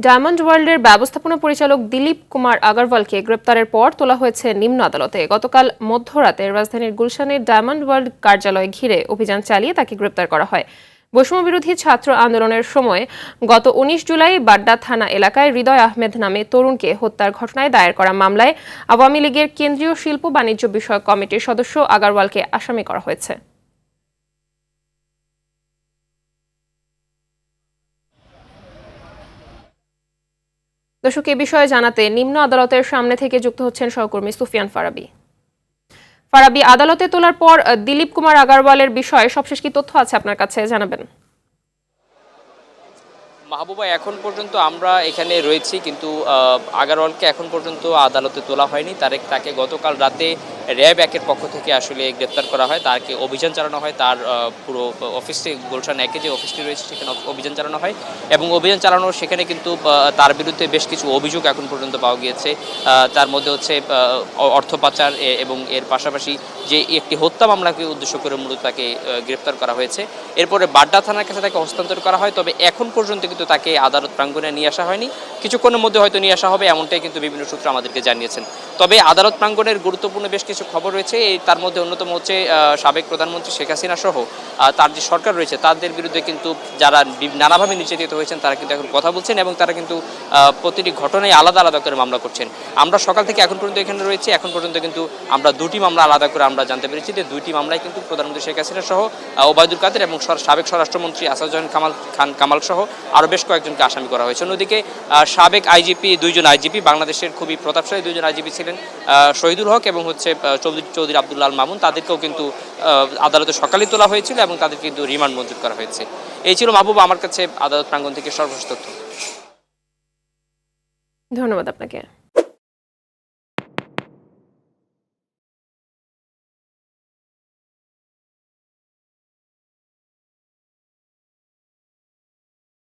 Diamond ওয়ার্ল্ডের ব্যবস্থাপনা পরিচালক দিলীপ কুমার আগারওয়ালকে গ্রেপ্তারের পর তোলা হয়েছে নিম্ন আদালতে। গতকাল মধ্যরাতে রাজধানীর গুলশানের ডায়মন্ড ওয়ার্ল্ড কার্যালয় ঘিরে অভিযান চালিয়ে তাকে গ্রেপ্তার করা হয়। বৈষম্যবিরোধী ছাত্র আন্দোলনের সময় গত ১৯ জুলাই বাড্ডা থানা এলাকায় হৃদয় আহমেদ নামে তরুণকে হত্যার ঘটনায় দায়ের করা মামলায় আওয়ামী লীগের কেন্দ্রীয় শিল্প বাণিজ্য বিষয়ক কমিটির সদস্য আগারওয়ালকে আসামি করা হয়েছে। দর্শক, এ বিষয়ে জানাতে নিম্ন আদালতের সামনে থেকে যুক্ত হচ্ছেন সহকর্মী সুফিয়ান ফারাবী। আদালতে তোলার পর দিলীপ কুমার আগারওয়ালের বিষয়ে সবশেষ কি তথ্য আছে আপনার কাছে, জানাবেন? মাহবুবা, এখন পর্যন্ত আমরা এখানে রয়েছি, কিন্তু আগারওয়ালকে এখন পর্যন্ত আদালতে তোলা হয়নি। তাকে গতকাল রাতে র্যাব একের পক্ষ থেকে আসলে গ্রেপ্তার করা হয়। তাকে অভিযান চালানো হয়, তার পুরো অফিসটি গুলশান একে যে অফিসটি রয়েছে সেখানে অভিযান চালানো হয় এবং অভিযান চালানোর সেখানে কিন্তু তার বিরুদ্ধে বেশ কিছু অভিযোগ এখন পর্যন্ত পাওয়া গিয়েছে। তার মধ্যে হচ্ছে অর্থ পাচার এবং এর পাশাপাশি যে একটি হত্যা মামলাকে উদ্দেশ্য করে মূলত তাকে গ্রেপ্তার করা হয়েছে। এরপরে বাড্ডা থানার কাছে তাকে হস্তান্তর করা হয়, তবে এখন পর্যন্ত কিন্তু তাকে আদালত প্রাঙ্গণে নিয়ে আসা হয়নি। কিছুক্ষণের মধ্যে হয়তো নিয়ে আসা হবে, এমনটাই কিন্তু বিভিন্ন সূত্র আমাদেরকে জানিয়েছেন। তবে আদালত প্রাঙ্গণের গুরুত্বপূর্ণ বেশ কিছু খবর রয়েছে। তার মধ্যে অন্যতম হচ্ছে সাবেক প্রধানমন্ত্রী শেখ হাসিনা সহ তার যে সরকার রয়েছে তাদের বিরুদ্ধে কিন্তু যারা নানাভাবে নির্যাতিত হয়েছেন তারা কিন্তু এখন কথা বলছেন এবং তারা কিন্তু প্রতিটি ঘটনায় আলাদা আলাদা করে মামলা করছেন। আমরা সকাল থেকে এখন পর্যন্ত এখানে রয়েছি, এখন পর্যন্ত কিন্তু আমরা দুটি মামলা আলাদা করে আমরা জানতে পেরেছি যে দুইটি মামলায় কিন্তু প্রধানমন্ত্রী শেখ হাসিনা সহ ওবায়দুল কাদের এবং সাবেক স্বরাষ্ট্রমন্ত্রী আসাদুজ্জামান কামাল সহ আরও বেশ কয়েকজনকে আসামি করা হয়েছে। অন্যদিকে সাবেক আইজিপি, দুইজন আইজিপি, বাংলাদেশের খুবই প্রতাপশালী দুইজন আইজিপি ছিলেন শহীদুল হক এবং হচ্ছে চৌধুরী আব্দুল্লাহ আল মামুন, তাদেরকেও কিন্তু আদালতে সকালে তোলা হয়েছিল এবং তাদের কিন্তু রিমান্ড মঞ্জুর করা হয়েছে। এই ছিল মাহবুব আমার কাছে আদালত প্রাঙ্গণ থেকে সর্বশেষ তথ্য। ধন্যবাদ আপনাকে।